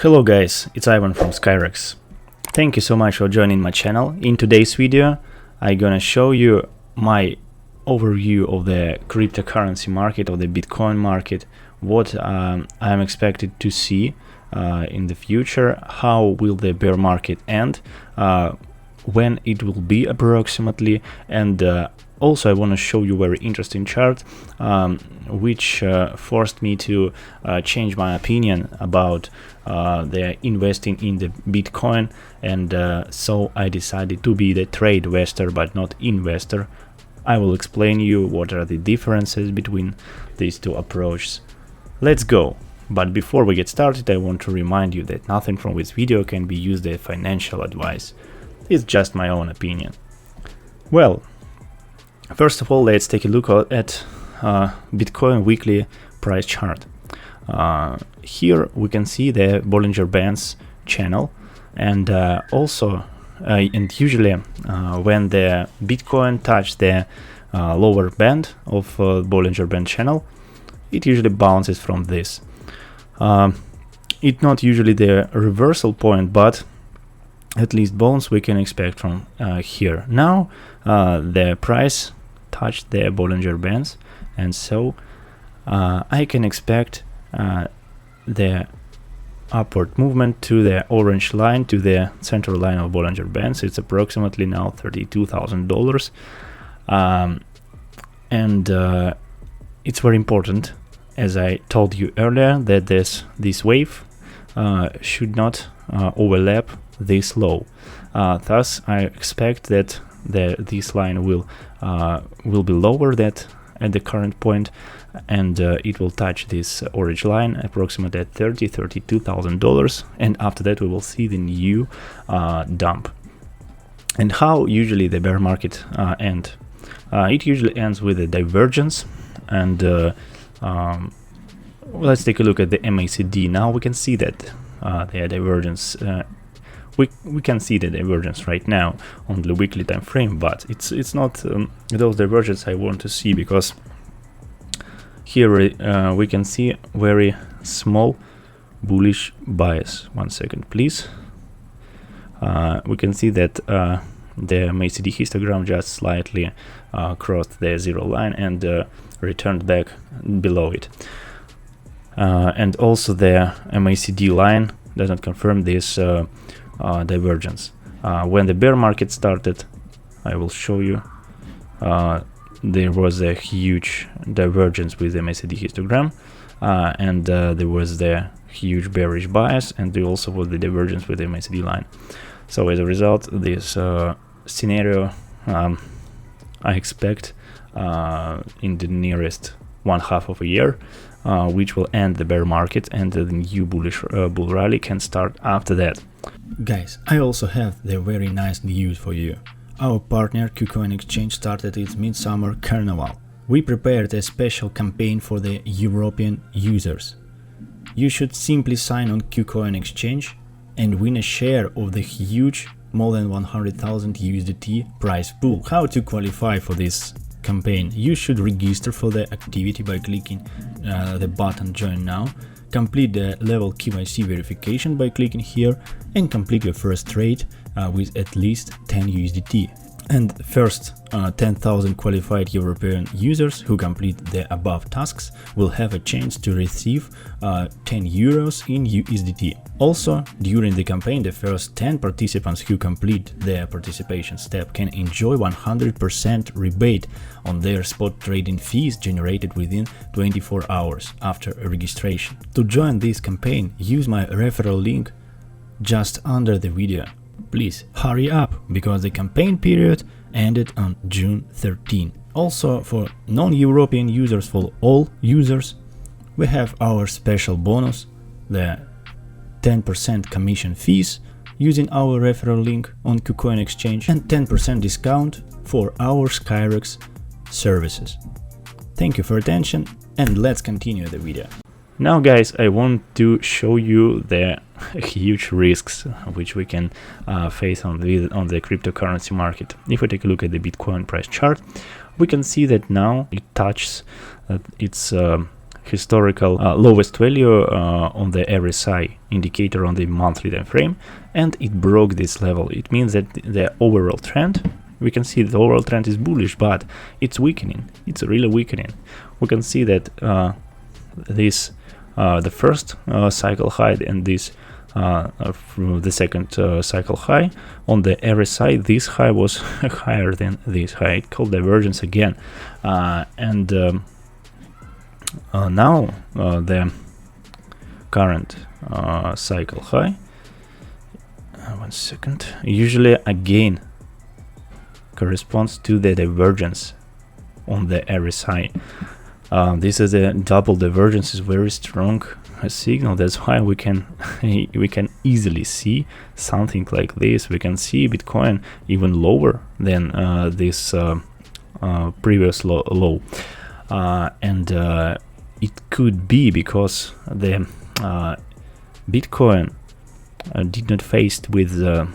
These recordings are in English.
Hello guys, it's Ivan from Skyrex. Thank you so much for joining my channel. In today's video, I'm gonna show you my overview of the cryptocurrency market, of the Bitcoin market, what I'm expected to see in the future, how will the bear market end, when it will be approximately, and also I want to show you a very interesting chart which forced me to change my opinion about the investing in the Bitcoin, and so I decided to be the trade investor but not investor. I will explain you what are the differences between these two approaches. Let's go. But before we get started, I want to remind you that nothing from this video can be used as financial advice. It's just my own opinion. Well, first of all, let's take a look at Bitcoin weekly price chart. Here we can see the Bollinger Bands channel, and also and usually when the Bitcoin touches the lower band of Bollinger Band channel, it usually bounces from this. It's not usually the reversal point, but at least bounce we can expect from here. Now the price touched the Bollinger Bands, and so I can expect the upward movement to the orange line, to the central line of Bollinger Bands. It's approximately now $32,000, and it's very important, as I told you earlier, that this wave should not overlap this low. Thus, I expect that this line will be lower that at the current point, and it will touch this orange line approximately at $32,000, and after that we will see the new dump. And how usually the bear market end? It usually ends with a divergence, and let's take a look at the MACD. Now we can see that the divergence. We can see the divergence right now on the weekly time frame, but it's not those divergences I want to see, because here we can see very small bullish bias. 1 second, please. We can see that the MACD histogram just slightly crossed the zero line and returned back below it, and also the MACD line doesn't confirm this divergence. When the bear market started, I will show you, there was a huge divergence with the MACD histogram, and there was the huge bearish bias, and there also was the divergence with the MACD line. So as a result, this scenario I expect in the nearest 1/2 of a year, which will end the bear market, and the new bullish bull rally can start after that. Guys, I also have the very nice news for you. Our partner KuCoin Exchange started its Midsummer Carnival. We prepared a special campaign for the European users. You should simply sign on KuCoin Exchange and win a share of the huge, more than 100,000 USDT prize pool. How to qualify for this campaign? You should register for the activity by clicking the button Join Now, complete the level KYC verification by clicking here, and complete your first trade with at least 10 USDT. And first 10,000 qualified European users who complete the above tasks will have a chance to receive 10 euros in USDT. Also, during the campaign, the first 10 participants who complete their participation step can enjoy 100% rebate on their spot trading fees generated within 24 hours after registration. To join this campaign, use my referral link just under the video. Please hurry up, because the campaign period ended on June 13. Also, for non-European users, for all users, we have our special bonus, the 10% commission fees using our referral link on KuCoin Exchange, and 10% discount for our Skyrex services. Thank you for attention, and let's continue the video. Now guys, I want to show you the huge risks which we can face on the cryptocurrency market. If we take a look at the Bitcoin price chart, we can see that now it touches its historical lowest value on the RSI indicator on the monthly time frame, and it broke this level. It means that the overall trend, we can see the overall trend is bullish, but it's weakening. It's really weakening. We can see that this the first cycle high and this the second cycle high on the RSI, this high was higher than this high. It called divergence again, and now the current cycle high, 1 second, usually again corresponds to the divergence on the RSI. This is a double divergence, is very strong signal. That's why we can easily see something like this. We can see Bitcoin even lower than this previous low, and it could be because the Bitcoin did not faced with the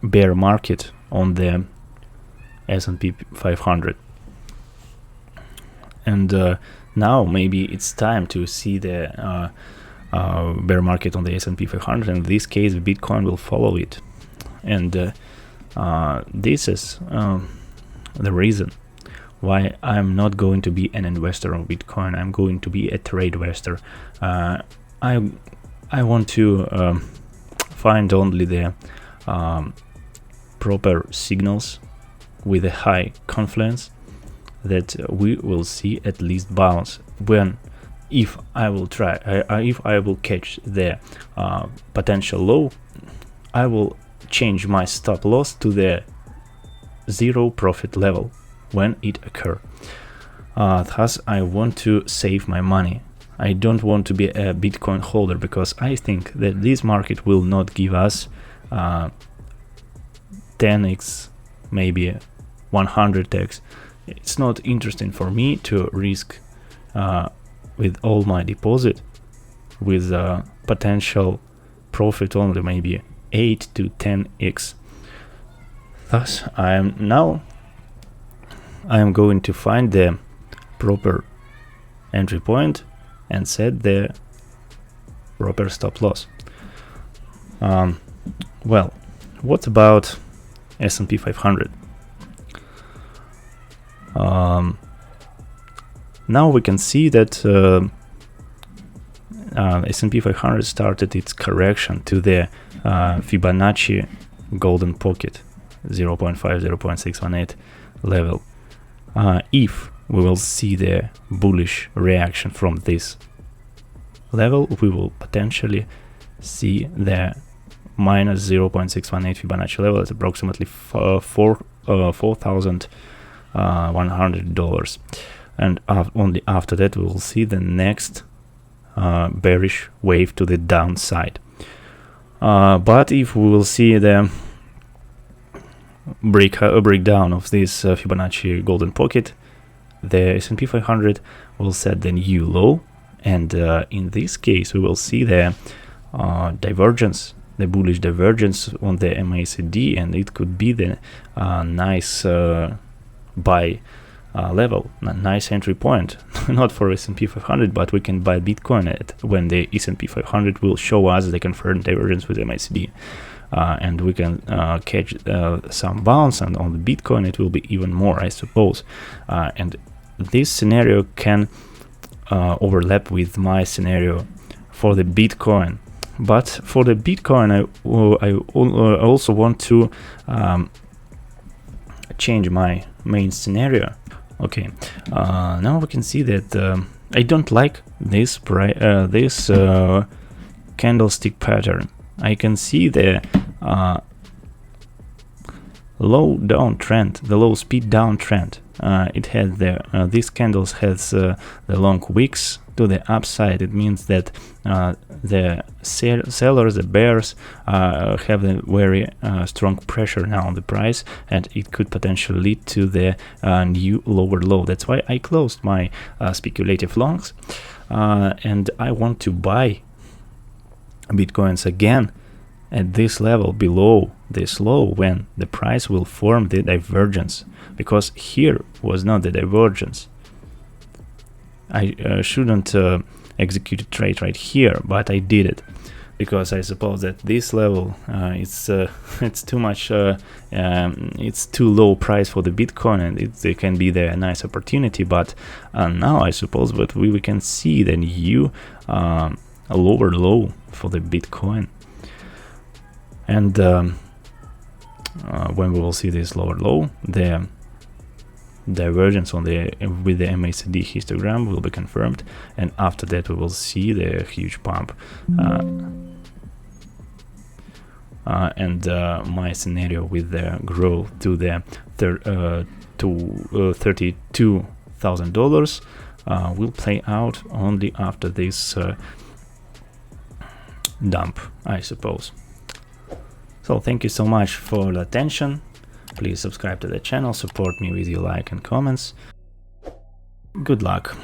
bear market on the S&P 500, and now maybe it's time to see the bear market on the S&P 500. In this case, Bitcoin will follow it, and this is the reason why I'm not going to be an investor on Bitcoin. I'm going to be a trade investor. I want to find only the proper signals with a high confidence that we will see at least bounce. If I will catch the potential low, I will change my stop loss to the zero profit level when it occurs. Thus, I want to save my money. I don't want to be a Bitcoin holder, because I think that this market will not give us 10x, maybe 100x. It's not interesting for me to risk with all my deposit with potential profit only maybe 8 to 10x. Thus, I am going to find the proper entry point and set the proper stop loss. Well, what about S&P 500? Now we can see that S&P 500 started its correction to the Fibonacci golden pocket 0.5, 0.618 level. If we will see the bullish reaction from this level, we will potentially see the minus 0.618 Fibonacci level at approximately $4,100, and only after that we will see the next bearish wave to the downside. But if we will see the breakdown of this Fibonacci golden pocket, the S&P 500 will set the new low, and in this case we will see the divergence, the bullish divergence on the MACD, and it could be the nice buy level, a nice entry point. Not for S&P 500, but we can buy Bitcoin at when the S&P 500 will show us the confirmed divergence with MACD, and we can catch some bounce, and on the Bitcoin it will be even more, I suppose. And this scenario can overlap with my scenario for the Bitcoin. But for the Bitcoin, I also want to change my main scenario. Okay, now we can see that I don't like this candlestick pattern. I can see the low downtrend, the low speed downtrend. It has these candles has the long wicks to the upside. It means that the sellers, the bears, have a very strong pressure now on the price, and it could potentially lead to the new lower low. That's why I closed my speculative longs, and I want to buy Bitcoins again at this level below this low when the price will form the divergence, because here was not the divergence. I shouldn't execute a trade right here, but I did it because I suppose that this level it's too much, it's too low price for the Bitcoin, and it can be the nice opportunity. But now I suppose that we can see the new lower low for the Bitcoin, and when we will see this lower low, the divergence on the with the MACD histogram will be confirmed, and after that we will see the huge pump. And my scenario with the growth to the $32,000 will play out only after this dump, I suppose. So thank you so much for the attention. Please subscribe to the channel, support me with your like and comments. Good luck.